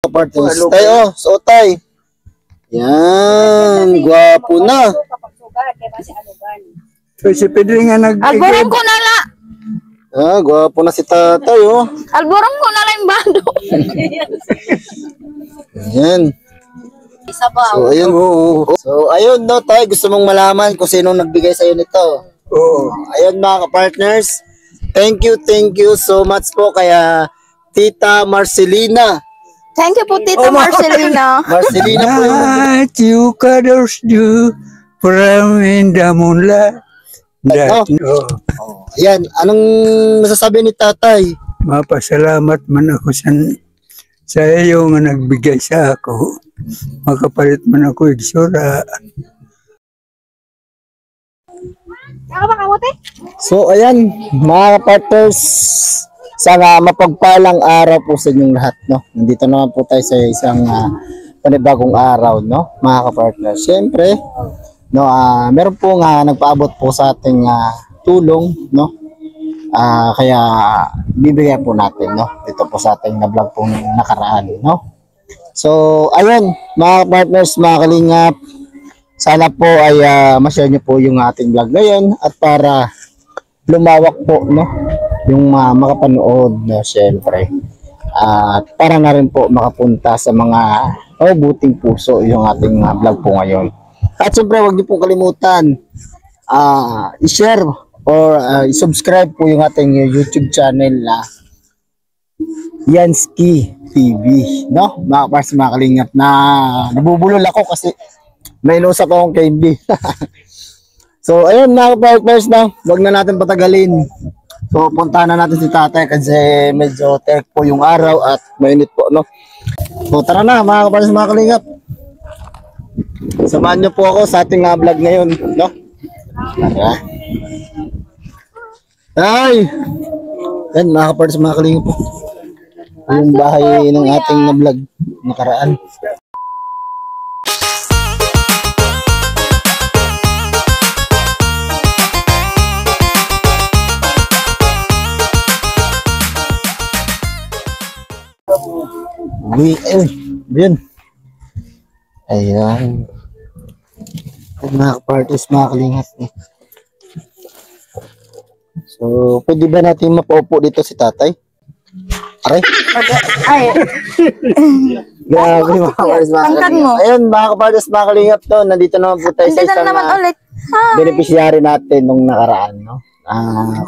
kapartners. Tayo, so tay. Yan, gwapo na. So si Pedro nga Alborong ko na la. Ah, gwapo na si tatay, oh. Alborong ko na la yung bando. Yan. So, ayun. So, ayun, no, tay. Gusto mong malaman kung sino nagbigay sa'yo nito. Oo. Ayun, mga kapartners. Thank you so much po kaya Tita Marcelina. Thank you po, Tita Marcelina. Marcelina po yung That you colors do from in the moonlight. That, Ayan, anong masasabi ni tatay? mapasalamat man ako sa iyo nga nagbigay sa ako. Makapalit man ako igsura. So, ayan, mga kapartners, sana mapagpalang araw po sa inyong lahat, no? Nandito naman po tayo sa isang panibagong araw, no? Mga kapartners, syempre, no, meron po nga nagpaabot po sa ating tulong, no? Kaya bibigyan po natin, no? Dito po sa ating na-vlog pong nakaraan, no? So, ayun, mga partners, mga kalingap, sana po ay ma-share nyo po yung ating vlog ngayon at para lumawak po, no? Yung makapanood, no? Syempre. At para na rin po makapunta sa mga buting puso yung ating vlog po ngayon. At syempre, huwag niyo pong kalimutan i-share or i-subscribe po yung ating YouTube channel na Yansky TV, no? Mga pars, mga kalingap na nabubulol ako kasi may ilusap akong candy. So, ayun mga partners, na wag na natin patagalin. So, puntahan na natin si tatay kasi medyo tech po yung araw at mainit po, no? So, tara na mga partners, mga kalingap. Samahan niyo po ako sa ating vlog ngayon, no? Tara. Ay! Yan mga partners, mga kalingap po. Yung bahay ng ating vlog nakaraan. Uy, ayun. Ayan. Mga kapartners, mga kalingap. So, pwede ba natin mapaupo dito si tatay? Aray? Ay, Grabe mga kapartners, mga kalingap. Ayun, mga kapartners, mga kalingap to. Nandito naman po tayo sa hindi na isang naman ulit. beneficiary natin nung nakaraan, no?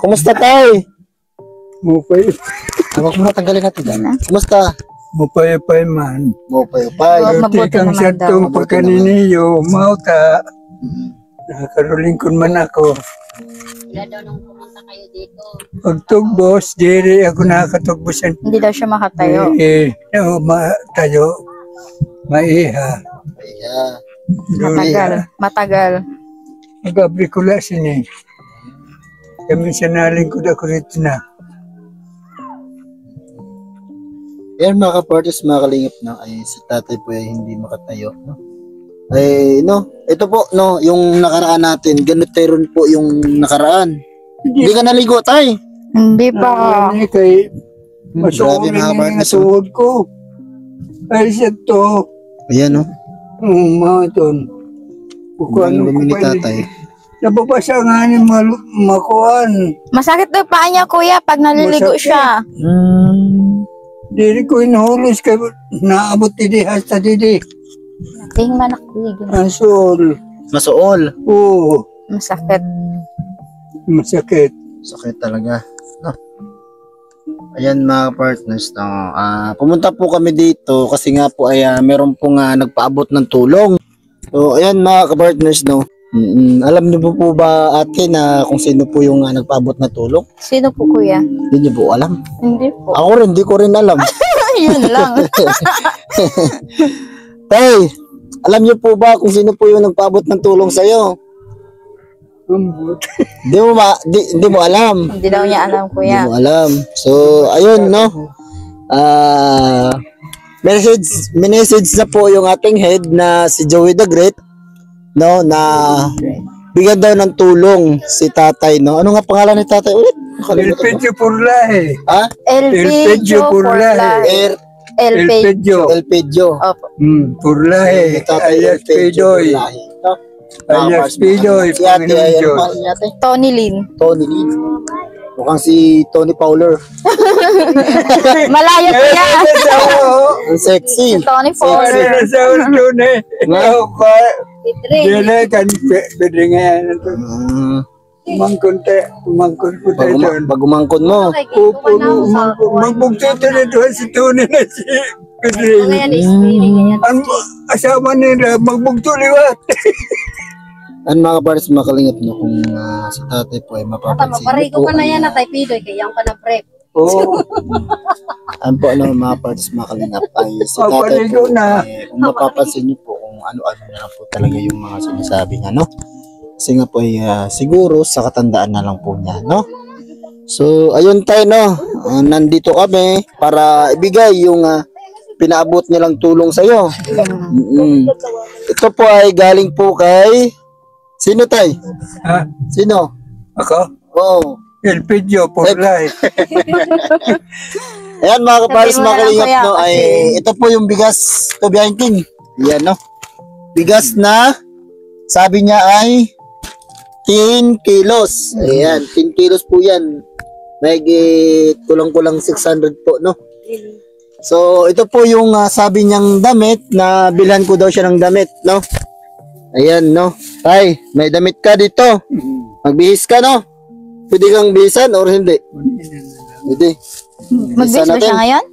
Kumusta tayo? Mupay, Huwag mo natanggalin natin dyan. Kumusta? mupay man. Mupay-upay. Mabuti Kang naman siyatong daw. pagkaniniyo, mauta. Nakarulingkon man ako. Wala daw nung pumunta kayo dito. Pagtugbos, diri ako nakakatugbosan. Hindi daw siya makatayo. Tayo, maiha. Ayan. Matagal. Matagal. Mag-abrikula sini. Kami sinalingkod ako rito na. Ayan mga kapartners, mga kalingap, no? Ay si tatay po ay hindi makatayo, no? Ay, no, ito po, no, yung nakaraan natin, ganito rin po yung nakaraan. Hindi ka naligo, tay. Hindi pa. Kay Grabe, masuot mga na kapartners, yung tuhod ko. Ay siya to. Ayan, no? Mga ton. Ang dumi ni tatay. Napapasa nga ni makuan. Masakit daw paa niya, kuya, pag naliligo Masakit. siya. Diri ko inahulos kay naabot didi hasta didi. Ting manakbigin. Asol. Masuol. Oo. Masakit. Masakit. Sakit talaga, no? Ayan mga partners, no? Pumunta po kami dito kasi nga po ay meron po nga nagpaabot ng tulong. So, ayan mga kapartners, no? Alam niyo po ba ate na kung sino po yung nagpaabot na tulong? Sino po, kuya? Hindi niyo po alam. Hindi po. Ako rin, hindi ko rin alam. Yun lang. Tay, alam niyo po ba kung sino po yung nagpaabot ng tulong sa'yo? Ambot. Hindi mo alam. Hindi daw niya alam, Hindi kuya. mo alam. So, ayun, no? Message na po yung ating head na si Joey the Great, no, na bigyan daw ng tulong si tatay, no? Ano nga pangalan ni tatay ulit? El Pedro Purlahe. Ha? El El Pedro Pedro por Purlahe. life. LP. Elpedio. Elpedio. Opo. Turlahe. Tatay Ayat Elpedio. Pedoy. Lahi, no? Ayat Pedoy. Si ate, Panginoon ay ano Diyos. pa si ate? Tony Lin. Tony Lee. Mukhang si Tony Fowler. Malayo kuya. Ang sexy. Si Tony Fowler. Sinasawan ko na eh. Pitre. Dila kan pwede nga yan. Mm, Umangkon po tayo doon. pag umangkon mo. Opo, magbugtito na doon si Tony na si Pedring. Ngayon is feeling ganyan. Ang asawa nila, magbugto liwat. Ano mga kapares, makalingap no kung si tatay po ay Tama, mapapansin paray niyo ko po. ka na yan na tayo pidoy. Kaya yung ka na prep. Oo. Ano po ano mga kapares, makalingap ay si tatay Papaligo po. na. Kung mapapansin niyo po kung ano-ano na lang po talaga yung mga sinasabi niya, no? Kasi nga po ay siguro sa katandaan na lang po niya, no? So, ayun tayo, no? Nandito kami para ibigay yung pinaabot nilang tulong sa iyo. Ito po ay galing po kay sino tay? Ha? Sino? Ako? Oo. Elpedio for life. Ayan mga kapares, Sabihin mo na mga lang, kalingap, kuya, no? Ay, kasi- ito po yung bigas to behind king. Ayan, no? Bigas na sabi niya ay 10 kilos. Ayan, 10 kilos po yan. May kulang-kulang 600 po, no? So, ito po yung sabi niyang damit na bilhan ko daw siya ng damit, no? Ayan, no? Tay, may damit ka dito. Magbihis ka, no? Pwede kang bihisan or hindi? Pwede. Mag-base ba siya ngayon?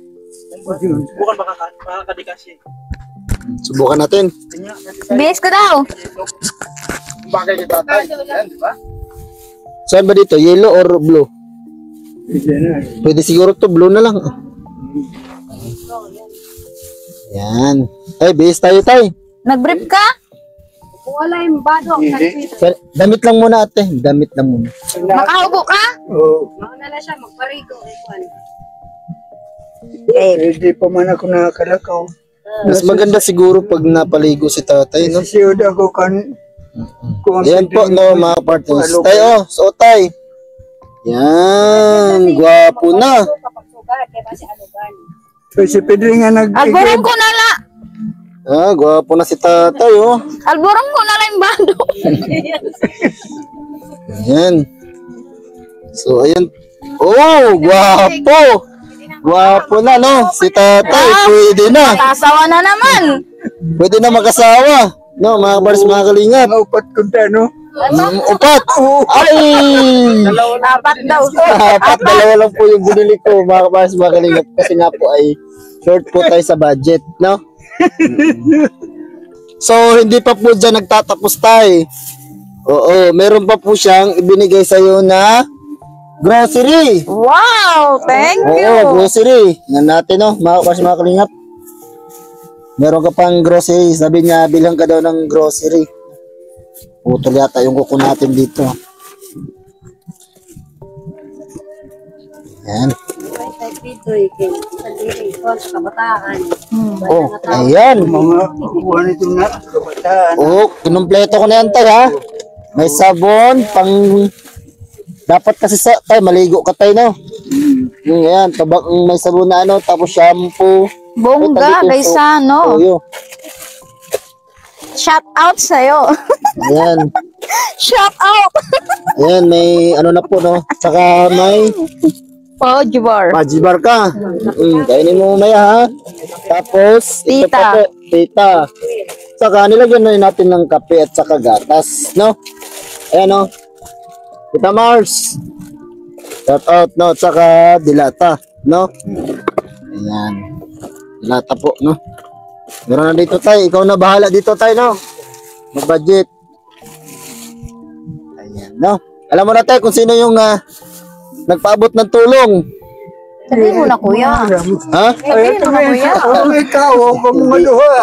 Subukan natin. Base ko daw. Saan ba dito? Yellow or blue? Pwede siguro to blue na lang. Yan. Ay, bihis tayo, tay. Nag-brief ka? Kung wala yung bado, Damit lang muna, ate. Damit lang muna. Makaubo ka? Oo. mauna na siya, magparigo. Hindi pa man ako nakakalakaw. Mas maganda siguro pag napaligo si tatay, no? Sisiyod ako kan... Ayan po, no, mga partners. Tay, oh, so tay. Yan, gwapo na. Kapag sugat, kaya ba si Alugan? So si Pedring nga Alborong ko na la. Ah, gwapo na si tatay, oh. Alborong ko na lang yung bando. Ayan. So, ayan. Oh, gwapo. Gwapo na, no? Si tatay, pwede na. Tasawa na naman. Pwede na mag-asawa. No, mga kapars, mga kalingap. Upat kunta, no? Upat. Ay! Dapat daw. Apat, dalawa lang po yung binili ko, mga kapars, mga kalingap. Kasi nga po ay short po tayo sa budget, no? So, hindi pa po dyan nagtatapos tayo. Oo, meron pa po siyang ibinigay sa'yo na grocery. Wow, thank Oo, you. grocery. Yan natin, no? Mga kapars, mga kalingap. Meron ka pang grocery. Sabi niya, bilang ka daw ng grocery. Putol yata yung kuko natin dito. Yan. Ay, tayo pidoy. Kaya sa diri ko, sa kabataan. Oh, ayan. Mga kukuha nito na kabataan. Oh, kinumpleto ko na yan tayo, ha? May sabon, pang... Dapat kasi tayo, maligo ka tayo, no? Ayan, tabak, may sabon na ano, tapos shampoo. Bongga, guys, ano? Toyo. Shout out sa'yo. Ayan. Shout out. Ayan, may ano na po, no? Tsaka may Oh, Jubar. pajibar ka. Kainin mo mamaya, ha? Tapos, ito Tita. pa po, tita. Tsaka, nilagyan na rin natin ng kape at saka gatas, no? Ayan, no? Tita Mars. Shout out, no? Tsaka, dilata, no? Ayan. Dilata po, no? Meron na dito tayo. Ikaw na bahala dito tayo, no? Mag-budget. Ayan, no? Alam mo na tayo kung sino yung nagpaabot ng tulong. Sabihin mo na, kuya. Ha? Sabihin mo na, kuya. Ikaw, huwag kang maluha.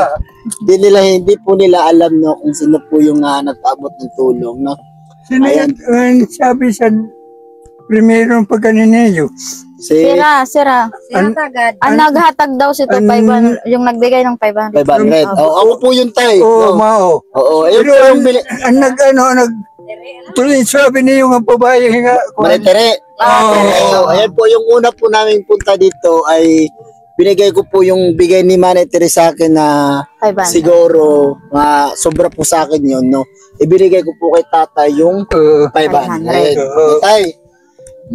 Hindi po nila alam, no, kung sino po yung nagpaabot ng tulong, no? Sino yan? Sabi sa primerong pagkanineyo. Si Sira. Sila tagad. Ang naghatag daw si to 500, yung nagbigay ng 500. 500. Oo, ako po yun tayo. Oo, no? mao. Oo, ayun Pero po yung ang tuloy sabi niyo nga babae nga. Maritere. Oo, ayan po yung una po namin punta dito ay binigay ko po yung bigay ni Manay Teresa sa akin na 500. siguro sobra po sa akin yun, no? Ibinigay ko po kay tatay yung 500. Tay,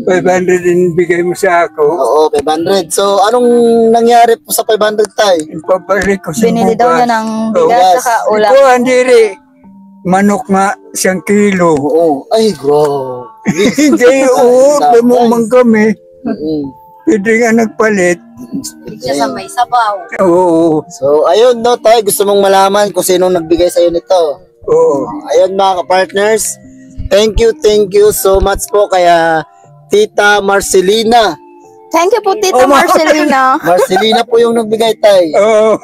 500 din bigay mo sa ako. oo, 500. So, anong nangyari po sa 500, tay? Ipabalik ko sa Binili daw niya ng bigas Bigas. saka ulam. Ito, andiri. Manok nga, 1 kilo. Oo. Ay, bro. Hindi, oo, pamumang kami. Pwede nga nagpalit. Siya sa may sabaw. Oo, So, ayun, no, tay. Gusto mong malaman kung sino nagbigay sa'yo nito. oo. Ayun, mga ka-partners. Thank you so much po kaya Tita Marcelina. Thank you po, Tita Marcelina. Marcelina po yung nagbigay, tay. Oo,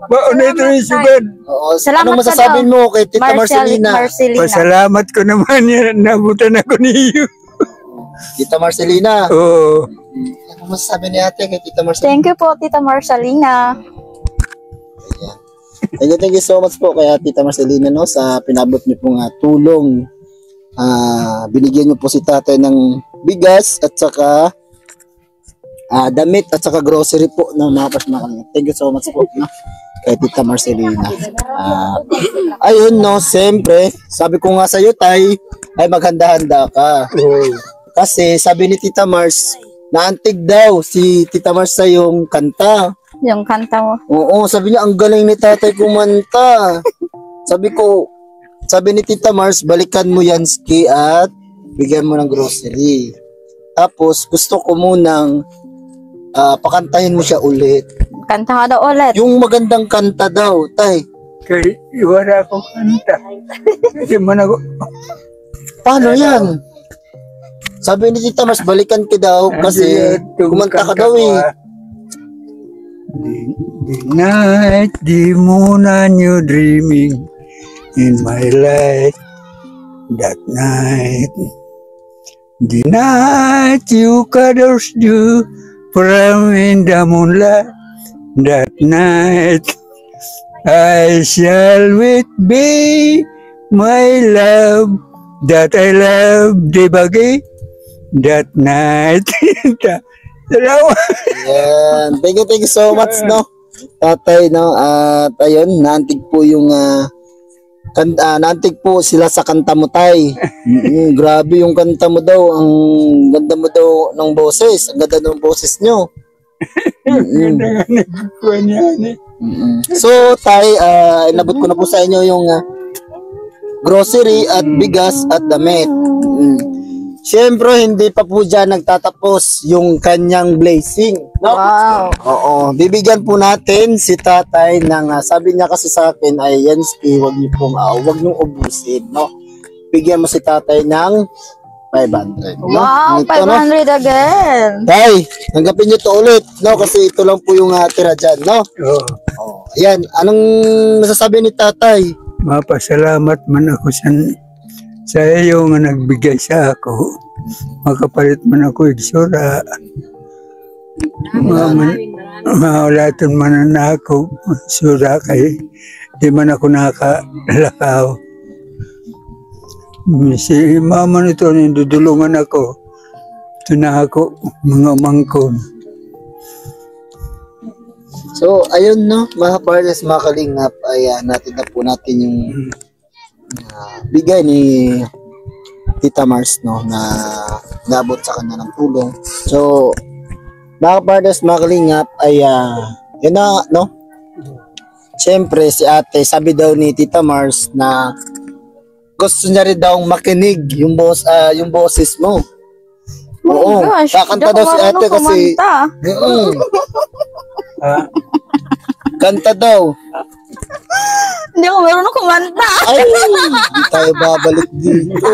mauna ito yung sugad. Oo. Salamat Anong ka masasabi daw. mo kay Tita Marcelina? Marcelina. Pasalamat ko naman yan. Nabutan ako niyo. Tita Marcelina. Oo. Anong masasabi ni ate kay Tita Marcelina? Thank you po, Tita Marcelina. Thank you so much po kaya Tita Marcelina, no, sa pinabot niyo pong tulong. Binigyan niyo po si tatay ng bigas at saka damit at saka grocery po ng mga pasmakan. Thank you so much po, no, kay Tita Marcelina. Ayun, no, siyempre, sabi ko nga sa iyo, tay, ay maghanda-handa ka. Kasi sabi ni Tita Mars, naantig daw si Tita Mars sa yung kanta. Yung kanta mo. Oo, sabi niya, ang galing ni tatay kumanta. Sabi ni Tita Mars, balikan mo yan, Ski, at bigyan mo ng grocery. Tapos, gusto ko munang pakantahin mo siya ulit. Kanta ka daw ulit. Yung magandang kanta daw, tay. Kaya iwala akong kanta. Kasi man ako. Paano yan? Sabi ni Tita Mars, balikan ka daw kasi kumanta ka daw eh. The night, the moon and you dreaming in my life. That night, the night you cuddles you from in the moonlight. That night, I shall with be my love that I love the bagay. That night. Salamat. Yan. Thank you so much, no, tatay, no. At ayun, naantig po yung naantig po sila sa kanta mo, tay. Grabe yung kanta mo daw. Ang ganda mo daw ng boses. Ang ganda ng boses nyo. Ganda nga nagkukuha niya. So, tay, inabot ko na po sa inyo yung grocery at bigas at damit. Siyempre, hindi pa po dyan nagtatapos yung kanyang blessing. No? Wow. Oo. Bibigyan po natin si tatay ng, sabi niya kasi sa akin ay, Yansky, wag niyong ubusin. No? Bigyan mo si tatay ng 500. No? Wow, Ito, 500 again. Tay, tanggapin niyo to ulit. No? Kasi ito lang po yung tira dyan. No? Oo. Ayan. Anong masasabi ni tatay? Mapasalamat man ako sa iyo nga nagbigay sa ako. Makapalit man ako igsura. Maulaton man na ako sura kay di man ako nakakalakaw. Si mama nito nindudulungan ako. Ito na ako mga mangkon. So, ayun, no, mga partners, mga kalingap, ay natin na po natin yung bigay ni Tita Mars, no, na nabot sa kanya ng tulong. So, mga partners, mga kalingap, ay yun na, no, siyempre si ate, sabi daw ni Tita Mars na gusto niya rin daw makinig yung boses mo. Oo, gosh, kakanta daw si ate kasi kanta daw. Hindi ako marunong kumanta. Ay, hindi tayo babalik dito.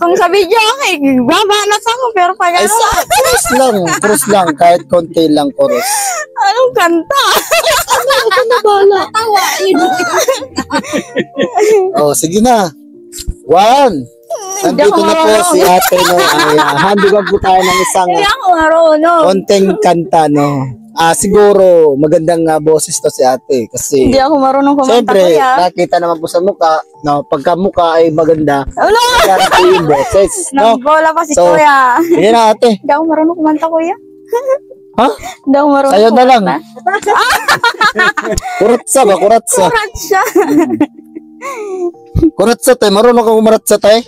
Kung sabi niya, okay, babanat ako, pero pag Ay, cross lang, kahit konti lang chorus. anong kanta? Oh, sige na. 1. Nandito na po si ate, no. Ay, handugan po tayo ng isang Hindi ako marunong. konting kanta, no. siguro magandang boses to si ate kasi Hindi ako marunong kumanta, siyempre kuya. nakita naman po sa mukha, no, pagka mukha ay maganda, Ano? kaya po yung boses, no? Nagbola pa si So, kuya. Yan na ate. Hindi ako marunong kumanta, kuya. Ha? Hindi ako marunong Sayo na lang. kumanta. Kuratsa ba? Kuratsa. Kurat siya. Kuratsa tayo. Marunong ka kumaratsa tayo?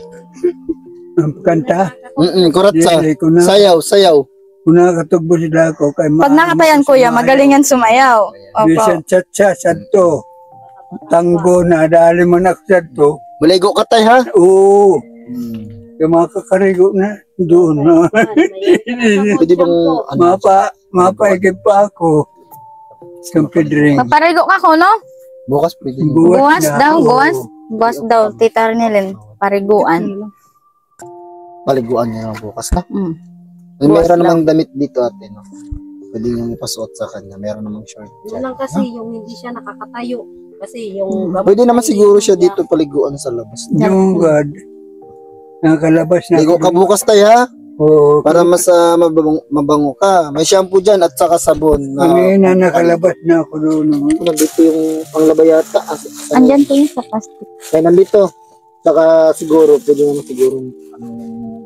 Ang kanta. Kuratsa. Dili ko na. Sayaw, sayaw. Kung nakatugbo sila ako kay Pag nakatayan, kuya, magaling yan sumayaw. Opo. Bisan chat-chat sadto. Tanggo na dali man ako sadto. Maligo ka tayo ha? Oo. Yung mga kakarigo na doon na. Pwede bang ano? Mapaigib pa ako. Sa Pedring. Paparigo ka ko, no? Bukas pwede. Buwas na daw, ako. buwas. Buwas daw, tita Arnelin. Pariguan. Paliguan niya lang bukas ha? Mm. May Bukas meron namang damit dito ate, no? Pwede niyong ipasuot sa kanya. Meron namang short Yun dyan. lang kasi yung hindi siya nakakatayo. Kasi yung... Pwede naman siguro siya dito paliguan sa labas. Yung God. Nakalabas na. Ligo ka bukas tayo ha? Oo. Para mas mabango ka. May shampoo dyan at saka sabon. Kanina nakalabas na ako doon. Nandito yung panglabay yata. Andyan po yung sa plastic. Kaya nandito. Saka siguro, pwede naman siguro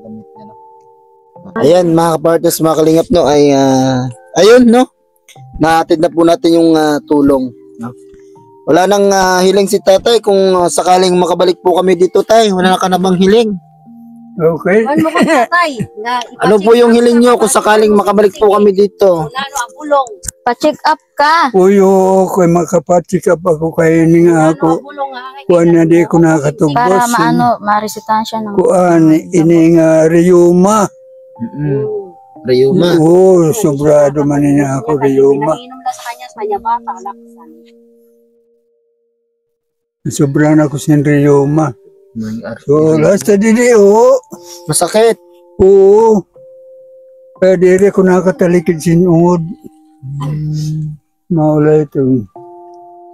damit niya. No? Ayan, mga kapartners, mga kalingap, no, ay, ayun, no, naatid na po natin yung tulong. No? Wala nang hiling si tatay kung sakaling makabalik po kami dito, tay. Wala na ka na bang hiling? Okay. Ano mo kung tatay? Ano po yung hiling nyo kung sakaling makabalik po kami dito? Ano ang bulong? Pa-check up ka. Uyo, kay makapatikap ako kay ini nga Ano ang ako. bulong nga? Kuan na di ko nakatubos. Para maresitahan siya ng... Kuan, ini nga riyuma. Rayuma. Oo, sobrado man niya ako riyuma. Pinainom na sa kanya bata, laksan. Sobrang ako sin riyuma. So, last na dili, oo. Masakit. Oo. Kaya dili ko nakatalikid sinungod. Maula ito.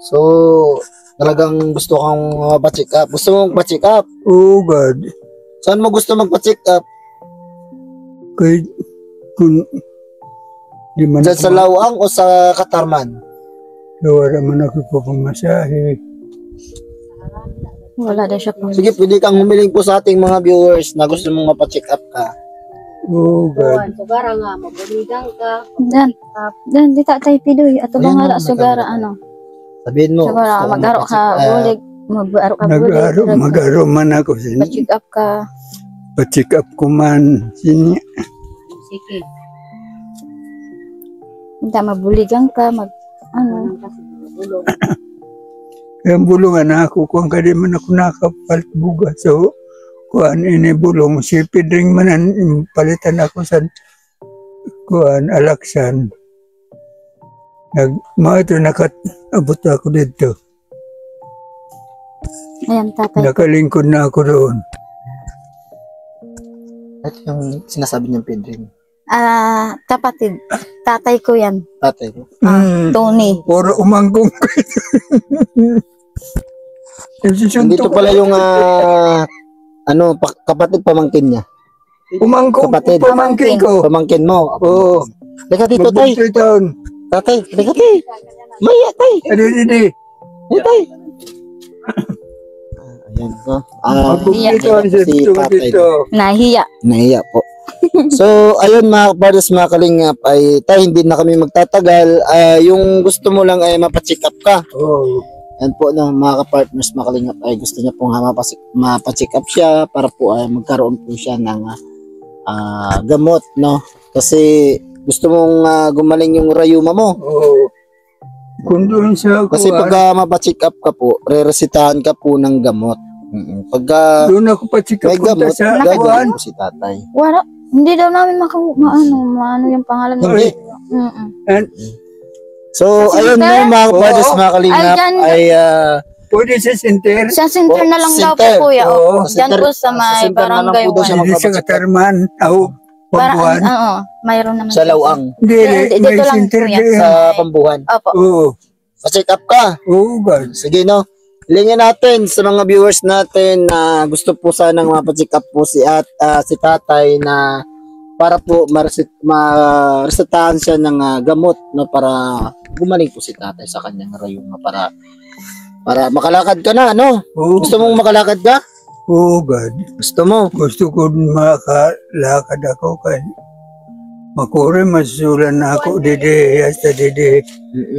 So, talagang gusto kang pa-check up. Gusto mong pa-check up? Oh God. Saan mo gusto magpa-check up? Kay, kung, di man Diyan sa Lawang o sa Katarman? Wala man ako po pamasahe. Wala daw siya po. Sige, pwede kang humiling po sa ating mga viewers na gusto mong mapacheck up ka. Oh God. Kuan, sugara nga, mabuligang ka. Dan, di tatay pidoy. Ato Ayan, bang hala ma'am, sugara, maganda. ano? Sabihin mo. Sugara, gusto mong mag-aro ka, mapacheck up. bulig. Mag-aro ka, bulig. Mag-aro man ako sin. Pa-check up ka. Pa-check up ko man sin. Sige. Hindi, mabuligan ka, ano. Ano kasi bulong. Kaya bulungan ako kung kadi man ako nakapalbuga. So, kuan ini bulong. Si Pedring manan palitan ako sa kuan alaksan. Mga ito nakabot ako dito. Ayan, tatay. Nakalingkod na ako doon. Ito yung sinasabi niyang Pedring. Kapatid. Tatay ko yan. Tatay ko. Tony. Puro umangkong ko. Dito pala yung kapatid pamangkin niya. Umangkong Kapatid. pamangkin ko. Pamangkin mo. Oo. Lika dito, tay. Magbukti taon. Tatay, lika tay. Maya, tay. Adi. Maya, tay. Ayan, no? Magbukti taon si dito. tatay. Nahiya. Nahiya po. So, ayun mga kapartners, mga kalingap, ay tayo hindi na kami magtatagal. Yung gusto mo lang ay mapacheck up ka. Oo. Yan po no, mga kapartners, mga kalingap, ay gusto niya pong mapacheck up siya para po ay magkaroon po siya ng gamot, no? Kasi gusto mong gumaling yung rayuma mo. Oo. Kung doon sa Kasi kuwan, pag mapacheck up ka po, re-resitahan ka po ng gamot. Pagka doon ako pa chika may punta gamot, sa gagawin kuwan. po si tatay. Wala. Hindi daw namin maano yung pangalan mo. Hindi. And So, Sa ayun center? na mga kapartners, mga kalingap, Ay, dyan. ay pwede sa center. Sa center na lang daw po, Center. kuya. Oo. Diyan Center- po sa may center na lang barangay po daw siya 1. Hindi sa magpapacheck up. Katarman. Ako, pambuhan. Oo, mayroon naman. Sa Lawang, Hindi, Dito may lang center po yan. din. sa Pambuhan. Opo. Oo. Pa-check up ka. Oo, God. Sige, no? Hilingin natin sa mga viewers natin na gusto po sanang mapacheck up po si tatay na para po maresetahan siya ng gamot, no, para gumaling po si tatay sa kanyang rayuma, para makalakad ka na, ano? Oo, Gusto mong makalakad ka? oo, God. Gusto mo? Gusto ko makalakad ako kay makure masulan na ako dede hasta dede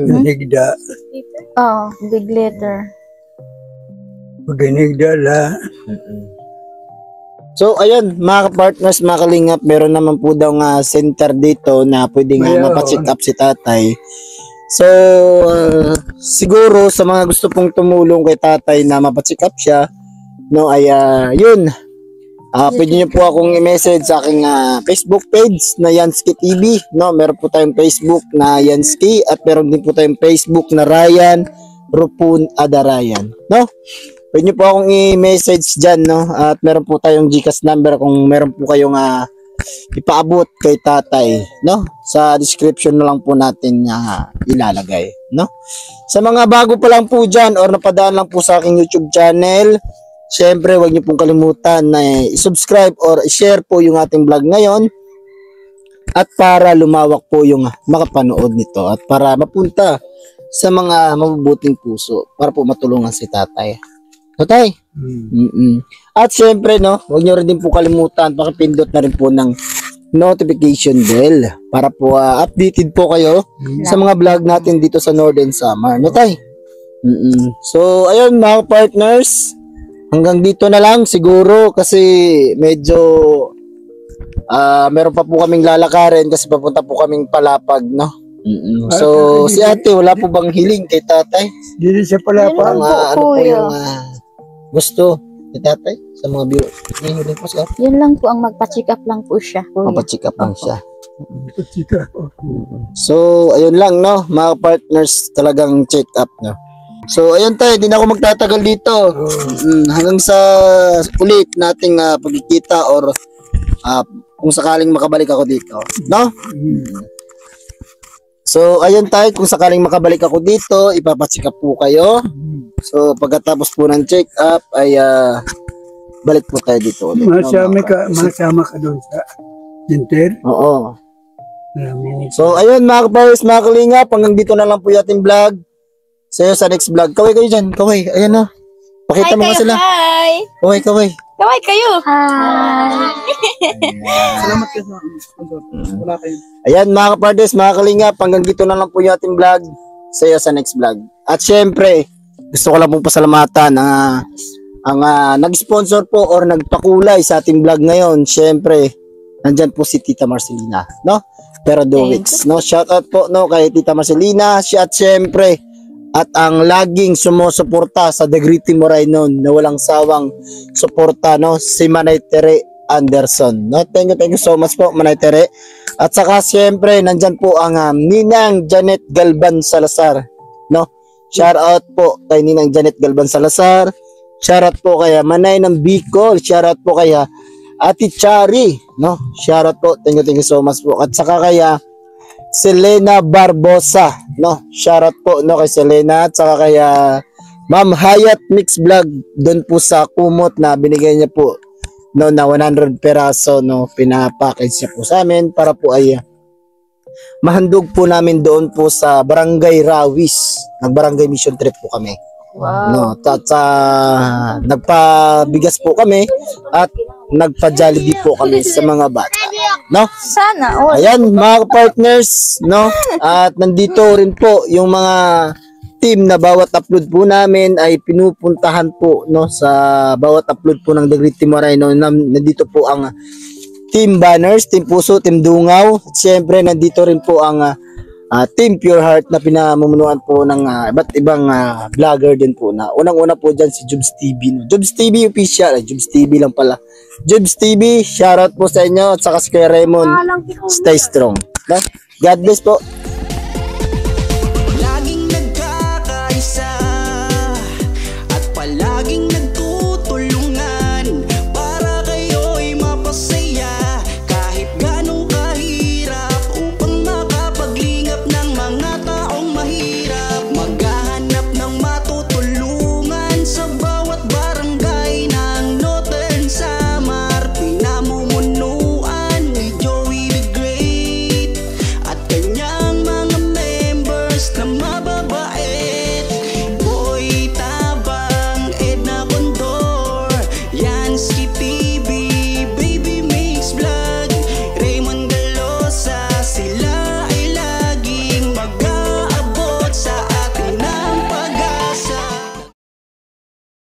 nigda Oh, big letter. nigda la. So, ayun, mga partners, mga kalingap, meron naman po daw nga center dito na pwede nga Mayroon. mapacheck up si tatay. So, siguro sa mga gusto pong tumulong kay tatay na mapacheck up siya, no, ay yun. Pwede niyo po akong i-message sa aking Facebook page na Yansky TV, no? Meron po tayong Facebook na Yansky at meron din po tayong Facebook na Ryan Rupun Adarayan, no? Pwede niyo po akong i-message dyan, no? At meron po tayong GCash number kung meron po kayong ipaabot kay tatay, no? Sa description na lang po natin ilalagay, no? Sa mga bago pa lang po dyan or napadaan lang po sa aking YouTube channel, syempre huwag niyo pong kalimutan na i-subscribe or i-share po yung ating vlog ngayon at para lumawak po yung makapanood nito at para mapunta sa mga mabubuting puso para po matulungan si tatay. Tatay. At syempre, no, huwag niyo rin din po kalimutan, pakipindot na rin po ng notification bell para po updated po kayo sa mga vlog natin dito sa Northern Samar. No, tay? So, ayun mga partners, hanggang dito na lang siguro kasi medyo meron pa po kaming lalakarin kasi papunta po kaming Palapag, no? So, si ate, wala po bang hiling kay tatay? Dili sa palapa. Yun lang po, Ano po kuya. yung gusto ni tatay sa mga viewer? Hiling po siya. Yun lang po ang magpa-check up lang po siya. Kuya. Mapacheck up lang siya. Chika. So, ayun lang, no? Mga partners, talagang check up, no? So, ayun tayo, di na ako magtatagal dito. Hanggang sa ulit nating pagkikita or kung sakaling makabalik ako dito, no? So, ayun tayo, kung sakaling makabalik ako dito, ipapacheck up po kayo. So, pagkatapos po ng check up, ay balik po kayo dito ulit. no, Masama ka doon sa center. Oo. Maraming So, ayun mga kapawis, mga kalingap, hanggang dito na lang po yung ating vlog. Sa'yo sa next vlog. Kaway kayo dyan, kaway. Ayan na. Pakita mo nga sila. Hi! Kaway, kaway. Kaway kayo! Hi! salamat ka sa sponsor. Wala kayo. Ayan mga kapardes, mga kalingap, hanggang dito na lang po yung ating vlog. Sa'yo sa next vlog. At syempre, gusto ko lang pong pasalamatan ang nag-sponsor po or nagpakulay sa ating vlog ngayon. Syempre, nandyan po si Tita Marcelina, no? Pero Dowix, no? Shout out po, no, kay Tita Marcelina. Siya at syempre, at ang laging sumusuporta sa The Gritty Moraynon na walang sawang suporta, no, si Manay Tere Anderson, no? Thank you so much po, Manay Tere. At saka siyempre nandyan po ang Ninang Janet Galban Salazar, no? Shout out po kay Ninang Janet Galban Salazar. Shout out po kay Manay ng Bicol. Shout out po kay Ate Chari, no? Shout out po, thank you so much po. At saka kay Selena Barbosa, no? Shoutout po, no, kay Selena at saka kay Ma'am Hayat Mix Vlog doon po sa kumot na binigay niya po, no, na 100 peraso, no, pinapackage niya po sa amin para po ay mahandog po namin doon po sa Barangay Rawis. Nag-barangay mission trip po kami. Wow. No, at nagpabigas po kami at nagpa-Jollibee po kami sa mga bata, no? Sana all. Ayan mga partners, no? At nandito rin po yung mga team na bawat upload po namin ay pinupuntahan po, no, sa bawat upload po ng The Gritty Moraynon. Nandito po ang Team Banners, Team Puso, Team Dungaw. At syempre nandito rin po ang Team Pure Heart na pinamumunuan po ng iba't ibang vlogger din po na unang-una po dyan si Jubs TV, no? Jubs TV official, Jubs TV lang pala. Jubs TV, shoutout po sa inyo at saka si Kuya Raymond, stay strong, no? God bless po.